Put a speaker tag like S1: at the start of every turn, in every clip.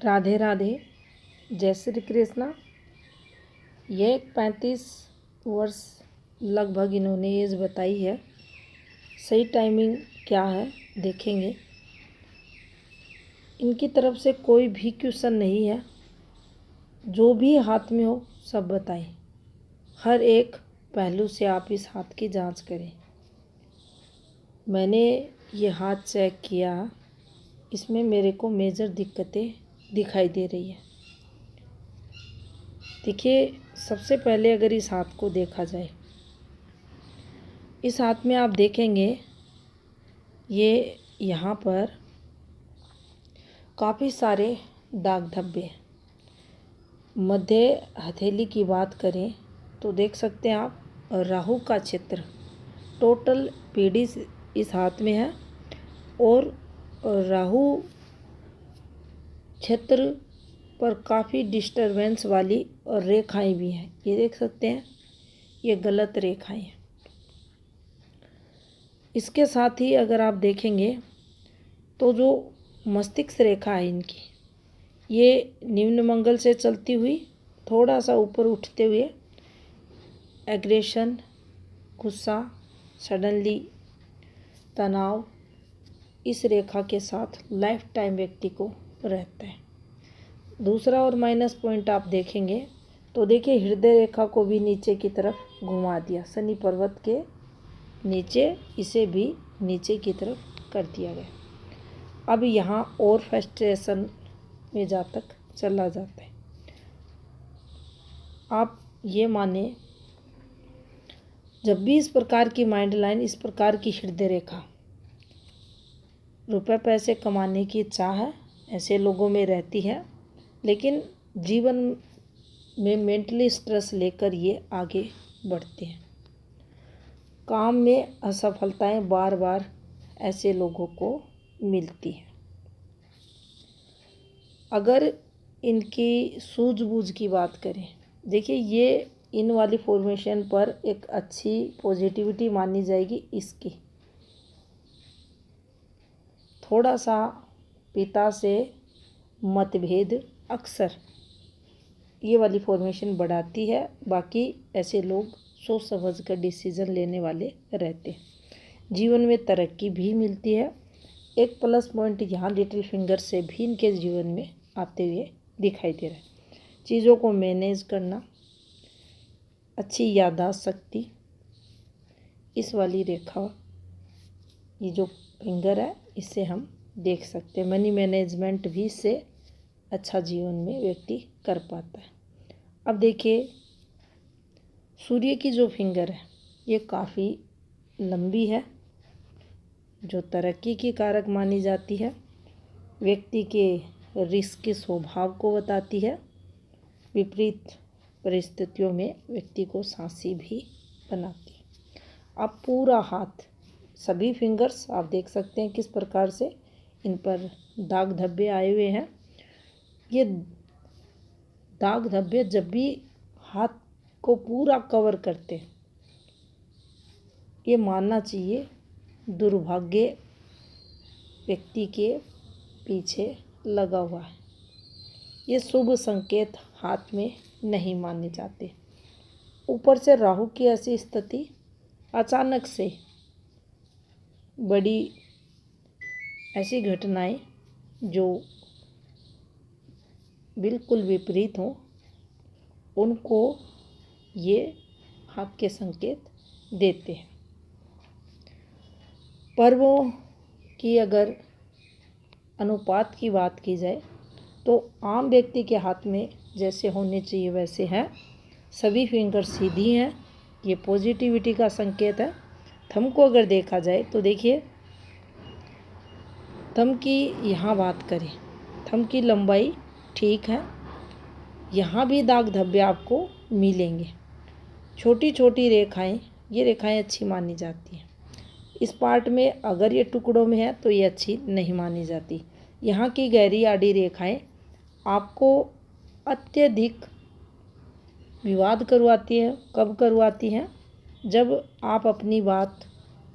S1: राधे राधे, जय श्री कृष्णा। ये 35 वर्ष लगभग इन्होंने एज बताई है। सही टाइमिंग क्या है देखेंगे। इनकी तरफ से कोई भी क्वेश्चन नहीं है, जो भी हाथ में हो सब बताएं। हर एक पहलू से आप इस हाथ की जांच करें। मैंने ये हाथ चेक किया, इसमें मेरे को मेजर दिक्कतें दिखाई दे रही है। देखिए, सबसे पहले अगर इस हाथ को देखा जाए, इस हाथ में आप देखेंगे ये यहाँ पर काफ़ी सारे दाग धब्बे। मध्य हथेली की बात करें तो देख सकते हैं आप, राहु का चित्र टोटल पीढ़ी इस हाथ में है और राहु क्षेत्र पर काफ़ी डिस्टरबेंस वाली और रेखाएं भी हैं। ये देख सकते हैं, ये गलत रेखाएं हैं। इसके साथ ही अगर आप देखेंगे तो जो मस्तिष्क रेखा है इनकी, ये निम्न मंगल से चलती हुई थोड़ा सा ऊपर उठते हुए एग्रेशन, गुस्सा, सडनली, तनाव, इस रेखा के साथ लाइफ टाइम व्यक्ति को रहता है। दूसरा और माइनस पॉइंट आप देखेंगे तो देखिए, हृदय रेखा को भी नीचे की तरफ घुमा दिया। शनि पर्वत के नीचे इसे भी नीचे की तरफ कर दिया गया। अब यहाँ और फ्रस्ट्रेशन में चला जाता है। आप ये माने, जब भी इस प्रकार की माइंड लाइन, इस प्रकार की हृदय रेखा, रुपए पैसे कमाने की चाह ऐसे लोगों में रहती है, लेकिन जीवन में मेंटली स्ट्रेस लेकर ये आगे बढ़ते हैं। काम में असफलताएं बार बार ऐसे लोगों को मिलती हैं। अगर इनकी सूझबूझ की बात करें, देखिए ये इन वाली फॉर्मेशन पर एक अच्छी पॉजिटिविटी मानी जाएगी इसकी। थोड़ा सा पिता से मतभेद अक्सर ये वाली फॉर्मेशन बढ़ाती है। बाकी ऐसे लोग सोच समझ कर डिसीजन लेने वाले रहते हैं। जीवन में तरक्की भी मिलती है। एक प्लस पॉइंट यहाँ लिटिल फिंगर से भी इनके जीवन में आते हुए दिखाई दे रहा है। चीज़ों को मैनेज करना, अच्छी याददाश्त शक्ति, इस वाली रेखा, ये जो फिंगर है, इससे हम देख सकते हैं। मनी मैनेजमेंट भी इससे अच्छा जीवन में व्यक्ति कर पाता है। अब देखिए, सूर्य की जो फिंगर है ये काफ़ी लंबी है, जो तरक्की की कारक मानी जाती है। व्यक्ति के रिस्क के स्वभाव को बताती है। विपरीत परिस्थितियों में व्यक्ति को साहसी भी बनाती है। अब पूरा हाथ, सभी फिंगर्स आप देख सकते हैं किस प्रकार से इन पर दाग धब्बे आए हुए हैं। ये दाग धब्बे जब भी हाथ को पूरा कवर करते हैं, ये मानना चाहिए दुर्भाग्य व्यक्ति के पीछे लगा हुआ है। ये शुभ संकेत हाथ में नहीं माने जाते। ऊपर से राहु की ऐसी स्थिति, अचानक से बड़ी ऐसी घटनाएं जो बिल्कुल विपरीत हों, उनको ये हाथ के संकेत देते हैं। पर्वों की अगर अनुपात की बात की जाए तो आम व्यक्ति के हाथ में जैसे होने चाहिए वैसे हैं। सभी फिंगर सीधी हैं, ये पॉजिटिविटी का संकेत है। थंब को अगर देखा जाए तो देखिए, थंब की यहाँ बात करें, थंब की लंबाई ठीक है। यहाँ भी दाग धब्बे आपको मिलेंगे। छोटी छोटी रेखाएं, ये रेखाएं अच्छी मानी जाती हैं। इस पार्ट में अगर ये टुकड़ों में है तो ये अच्छी नहीं मानी जाती। यहाँ की गहरी आड़ी रेखाएं आपको अत्यधिक विवाद करवाती है। कब करवाती हैं? जब आप अपनी बात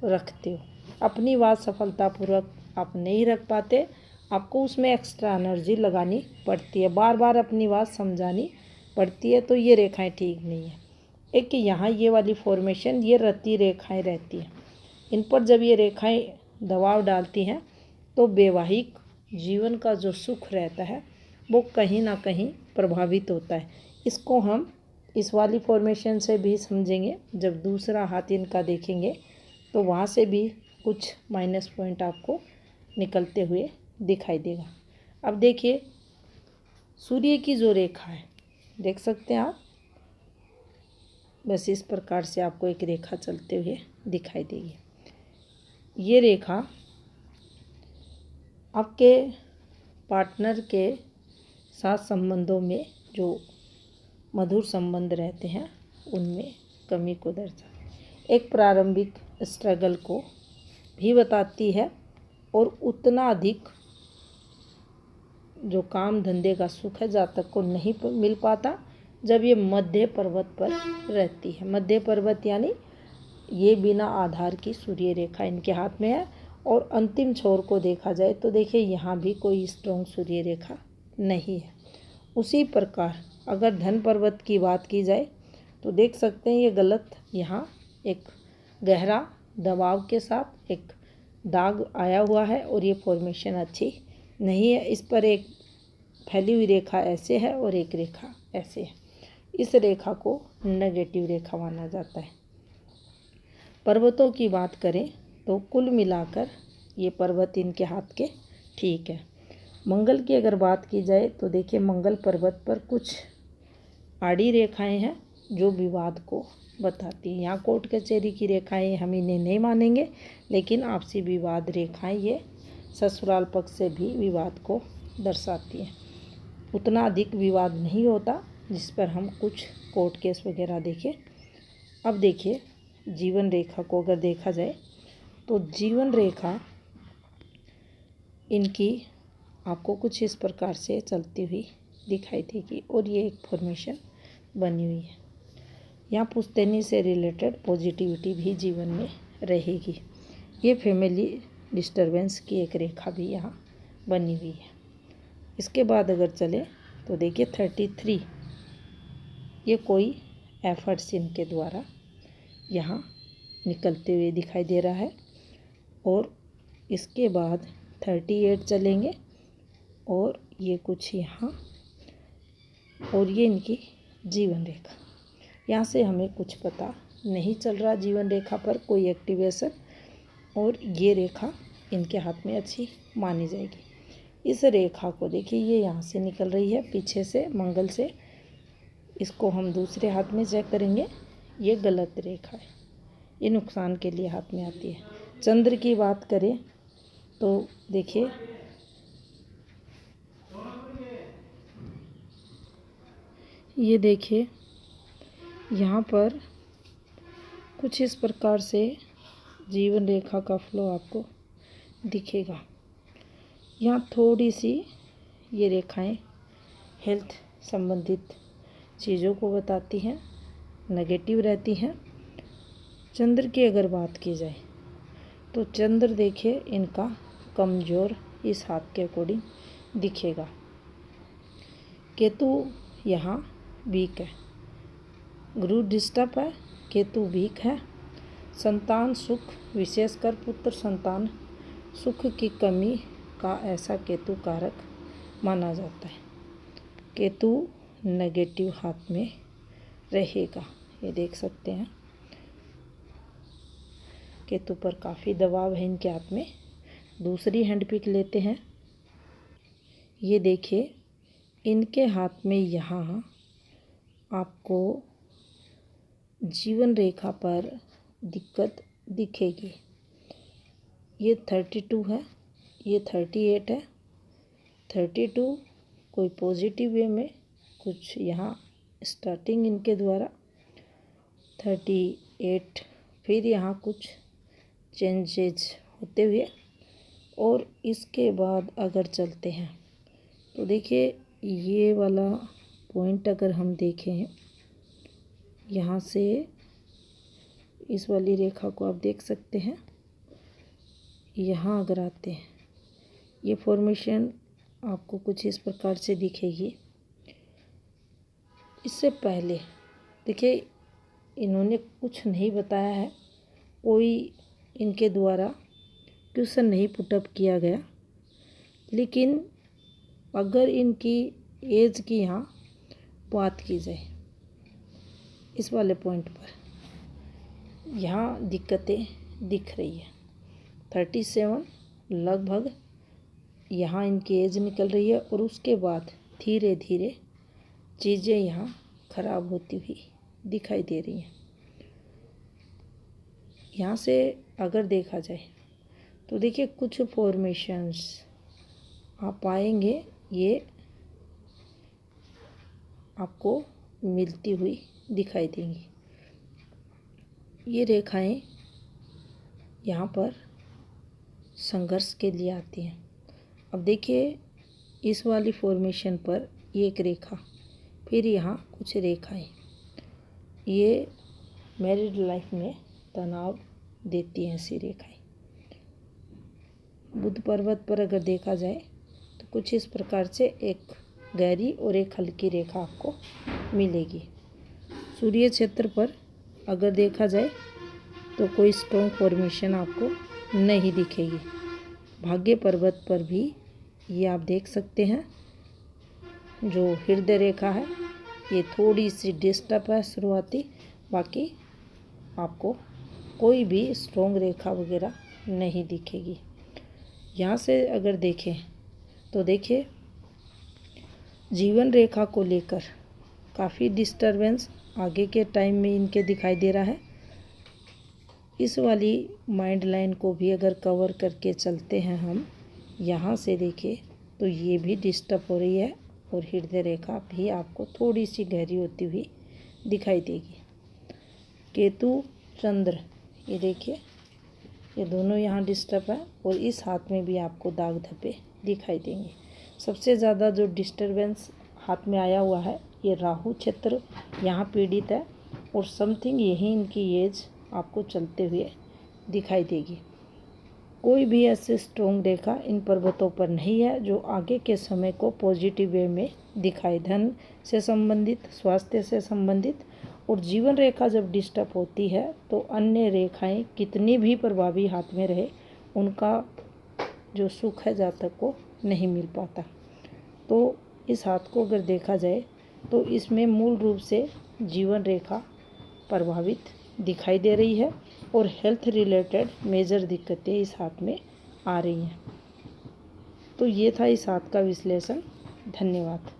S1: रखते हो। अपनी बात सफलतापूर्वक आप नहीं रख पाते आपको उसमें एक्स्ट्रा एनर्जी लगानी पड़ती है, बार बार अपनी बात समझानी पड़ती है, तो ये रेखाएं ठीक नहीं है। एक यहाँ ये वाली फॉर्मेशन, ये रति रेखाएं रहती हैं, इन पर जब ये रेखाएं दबाव डालती हैं तो वैवाहिक जीवन का जो सुख रहता है वो कहीं ना कहीं प्रभावित होता है। इसको हम इस वाली फॉर्मेशन से भी समझेंगे, जब दूसरा हाथ इनका देखेंगे तो वहाँ से भी कुछ माइनस पॉइंट आपको निकलते हुए दिखाई देगा। अब देखिए सूर्य की जो रेखा है, देख सकते हैं आप, बस इस प्रकार से आपको एक रेखा चलते हुए दिखाई देगी। ये रेखा आपके पार्टनर के साथ संबंधों में जो मधुर संबंध रहते हैं उनमें कमी को दर्शाती, एक प्रारंभिक स्ट्रगल को भी बताती है, और उतना अधिक जो काम धंधे का सुख है जातक को नहीं मिल पाता जब ये मध्य पर्वत पर रहती है। मध्य पर्वत यानी ये बिना आधार की सूर्य रेखा इनके हाथ में है, और अंतिम छोर को देखा जाए तो देखिए यहाँ भी कोई स्ट्रॉन्ग सूर्य रेखा नहीं है। उसी प्रकार अगर धन पर्वत की बात की जाए तो देख सकते हैं ये गलत, यहाँ एक गहरा दबाव के साथ एक दाग आया हुआ है, और ये फॉर्मेशन अच्छी नहीं है। इस पर एक फैली हुई रेखा ऐसे है और एक रेखा ऐसे है, इस रेखा को नेगेटिव रेखा माना जाता है। पर्वतों की बात करें तो कुल मिलाकर ये पर्वत इनके हाथ के ठीक है। मंगल की अगर बात की जाए तो देखिए मंगल पर्वत पर कुछ आड़ी रेखाएं हैं जो विवाद को बताती हैं। यहाँ कोर्ट कचहरी की रेखाएं हम इन्हें नहीं मानेंगे, लेकिन आपसी विवाद रेखाएं ये ससुराल पक्ष से भी विवाद को दर्शाती हैं। उतना अधिक विवाद नहीं होता जिस पर हम कुछ कोर्ट केस वगैरह देखें। अब देखिए जीवन रेखा को अगर देखा जाए तो जीवन रेखा इनकी आपको कुछ इस प्रकार से चलती हुई दिखाई देगी, और ये एक फॉर्मेशन बनी हुई है। यहाँ पुश्तैनी से रिलेटेड पॉजिटिविटी भी जीवन में रहेगी। ये फैमिली डिस्टरबेंस की एक रेखा भी यहाँ बनी हुई है। इसके बाद अगर चले तो देखिए 33, ये कोई एफर्ट्स इनके द्वारा यहाँ निकलते हुए दिखाई दे रहा है। और इसके बाद 38 चलेंगे, और ये कुछ यहाँ, और ये इनकी जीवन रेखा। यहाँ से हमें कुछ पता नहीं चल रहा जीवन रेखा पर कोई एक्टिवेशन, और ये रेखा इनके हाथ में अच्छी मानी जाएगी। इस रेखा को देखिए ये यहाँ से निकल रही है पीछे से मंगल से, इसको हम दूसरे हाथ में चेक करेंगे, ये गलत रेखा है, ये नुकसान के लिए हाथ में आती है। चंद्र की बात करें तो देखिए ये देखिए यहाँ पर कुछ इस प्रकार से जीवन रेखा का फ्लो आपको दिखेगा। यहाँ थोड़ी सी ये रेखाएं हेल्थ संबंधित चीज़ों को बताती हैं, नेगेटिव रहती हैं। चंद्र की अगर बात की जाए तो चंद्र देखिए इनका कमज़ोर इस हाथ के अकॉर्डिंग दिखेगा। केतु यहाँ वीक है, गुरु डिस्टर्ब है, केतु वीक है। संतान सुख, विशेषकर पुत्र संतान सुख की कमी का ऐसा केतु कारक माना जाता है। केतु नेगेटिव हाथ में रहेगा, ये देख सकते हैं केतु पर काफ़ी दबाव है इनके हाथ में। दूसरी हैंड पिक लेते हैं, ये देखिए इनके हाथ में यहाँ आपको जीवन रेखा पर दिक्कत दिखेगी। ये 32 है, ये 38 है। 32 कोई पॉजिटिव वे में कुछ यहाँ स्टार्टिंग इनके द्वारा, 38 फिर यहाँ कुछ चेंजेज होते हुए, और इसके बाद अगर चलते हैं तो देखिए ये वाला पॉइंट अगर हम देखें यहाँ से, इस वाली रेखा को आप देख सकते हैं। यहाँ अगर आते हैं ये फॉर्मेशन आपको कुछ इस प्रकार से दिखेगी। इससे पहले देखिए इन्होंने कुछ नहीं बताया है, कोई इनके द्वारा क्वेश्चन नहीं पुटअप किया गया, लेकिन अगर इनकी एज की यहाँ बात की जाए इस वाले पॉइंट पर, यहाँ दिक्कतें दिख रही है। 37 लगभग यहाँ इनकी एज निकल रही है और उसके बाद धीरे धीरे चीज़ें यहाँ खराब होती हुई दिखाई दे रही हैं। यहाँ से अगर देखा जाए तो देखिए कुछ फॉर्मेशंस आप पाएंगे, ये आपको मिलती हुई दिखाई देंगी। ये रेखाएं यहाँ पर संघर्ष के लिए आती हैं। अब देखिए इस वाली फॉर्मेशन पर एक रेखा, फिर यहाँ कुछ रेखाएं, ये मैरिड लाइफ में तनाव देती हैं ऐसी रेखाएं। बुध पर्वत पर अगर देखा जाए तो कुछ इस प्रकार से एक गहरी और एक हल्की रेखा आपको मिलेगी। सूर्य क्षेत्र पर अगर देखा जाए तो कोई स्ट्रॉन्ग फॉर्मेशन आपको नहीं दिखेगी। भाग्य पर्वत पर भी ये आप देख सकते हैं, जो हृदय रेखा है ये थोड़ी सी डिस्टर्ब है शुरुआती, बाकी आपको कोई भी स्ट्रॉन्ग रेखा वगैरह नहीं दिखेगी। यहाँ से अगर देखें तो देखिए जीवन रेखा को लेकर काफ़ी डिस्टरबेंस आगे के टाइम में इनके दिखाई दे रहा है। इस वाली माइंड लाइन को भी अगर कवर करके चलते हैं हम, यहाँ से देखें तो ये भी डिस्टर्ब हो रही है और हृदय रेखा भी आपको थोड़ी सी गहरी होती हुई दिखाई देगी। केतु चंद्र, ये देखिए ये दोनों यहाँ डिस्टर्ब है और इस हाथ में भी आपको दाग धब्बे दिखाई देंगे। सबसे ज़्यादा जो डिस्टरबेंस हाथ में आया हुआ है ये राहु क्षेत्र यहाँ पीड़ित है और समथिंग यही इनकी एज आपको चलते हुए दिखाई देगी। कोई भी ऐसे स्ट्रॉन्ग रेखा इन पर्वतों पर नहीं है जो आगे के समय को पॉजिटिव वे में दिखाए। धन से संबंधित, स्वास्थ्य से संबंधित और जीवन रेखा जब डिस्टर्ब होती है तो अन्य रेखाएं कितनी भी प्रभावी हाथ में रहे, उनका जो सुख है जातक को नहीं मिल पाता। तो इस हाथ को अगर देखा जाए तो इसमें मूल रूप से जीवन रेखा प्रभावित दिखाई दे रही है और हेल्थ रिलेटेड मेजर दिक्कतें इस हाथ में आ रही हैं। तो ये था इस हाथ का विश्लेषण। धन्यवाद।